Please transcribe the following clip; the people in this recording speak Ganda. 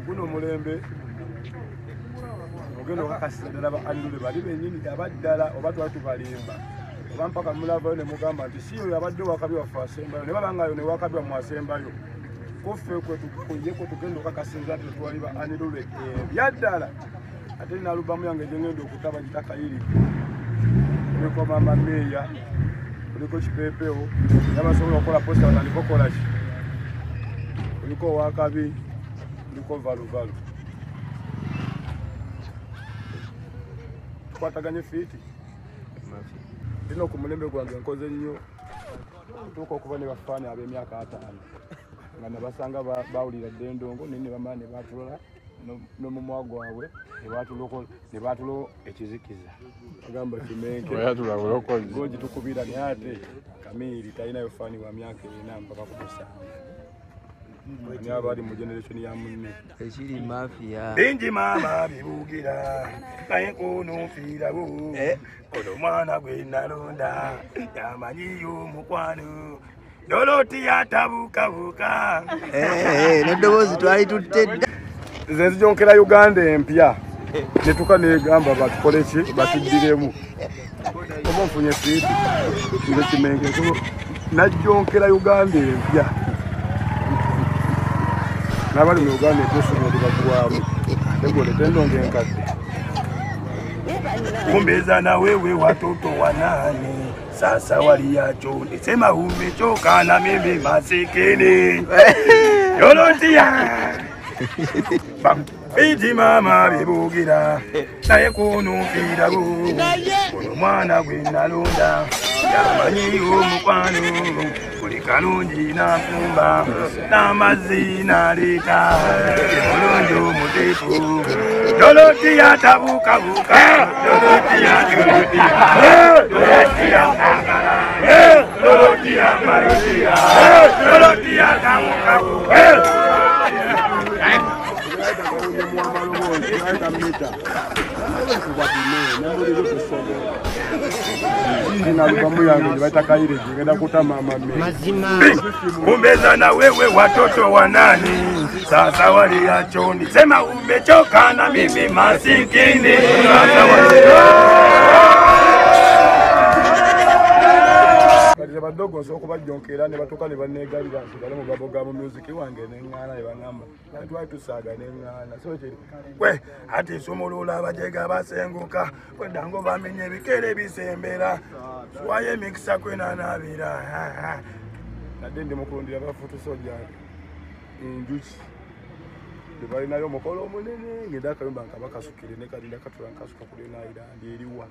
guno mulembe ogenda okakasisa ddala ba andule bali bennyini abaddala oba twali tubalimba oba mpaka mulavayo ne mugamba nti si oyo abadde wakabi waffe asembayo ne babangayo ne wakabi wammwe asembayo kuffe kwe tugenda okakasinza nti twali ba andule ebyaddala ate nina alubamu yange gyengenda okutaba gitakayiri kuliko mama meeya kuliko kipeepewo nabasobola okukola posta batandika okukola ki kuliko owakabi kuliko valuvalu tukwataganye fiiti lino ku mulembe gwange nkoze nnyo tuuka okuba ne bafaani ab'emyaka 5 nga nabasanga bawulira dda endongo naye ne bamala ne batulola n'omumwa gwabwe ne batulo ekizikiza agamba kimenke tukubira naye ate Kamiiri talinayo faani wa myaka 4 mpaka ku 7 ni abali mu generation ya munne ekiri mafia bingi mama bibugira naye kunumfiira bu ono mwana gwe nalonda yamanyiyo mukwano Doroti yatabukabuka n'eddoboozi twali tutedda nze nzijonkera Uganda empya netuka negamba batukole ki batuddiremu oba nfunye fiiti nze Kimenge najjonkera Uganda empya n'abali mu Uganda ekyosomero bagwamu tegole tendonge enkadde kumbeza na wewe watoto wanane sasa waliacho nisema umechoka na mimi masikini Dorotia bingi mama bibugira naye kunumfiira bu ono mwana gwe nalonda yamanyiyo mukwano buli kalungi nanfumba n'amazzi naleeta omulungi omuteefu Dorotia tabukabuka Dorotia Marutia Dorotia tabukabuka kumbeza na wewe watoto wanani sasa waliacho nisema umechoka na mimi masikini badogo soko bajonkera ne batoka ne banegalira nsigale mu baboga mu music wange nengana ne bangamba twali tusaga nengana so kiri kwe ati somolola abajega basenguka kwedango bamenye ebikere bisembera swaye mixa kwena nabira nadde ndi mukundira bafutu soja injuchi debali nayo mukolo munene ngenda kayumba nkabakasukire ne kadinda katula nkasuka kule naira ndi eriwa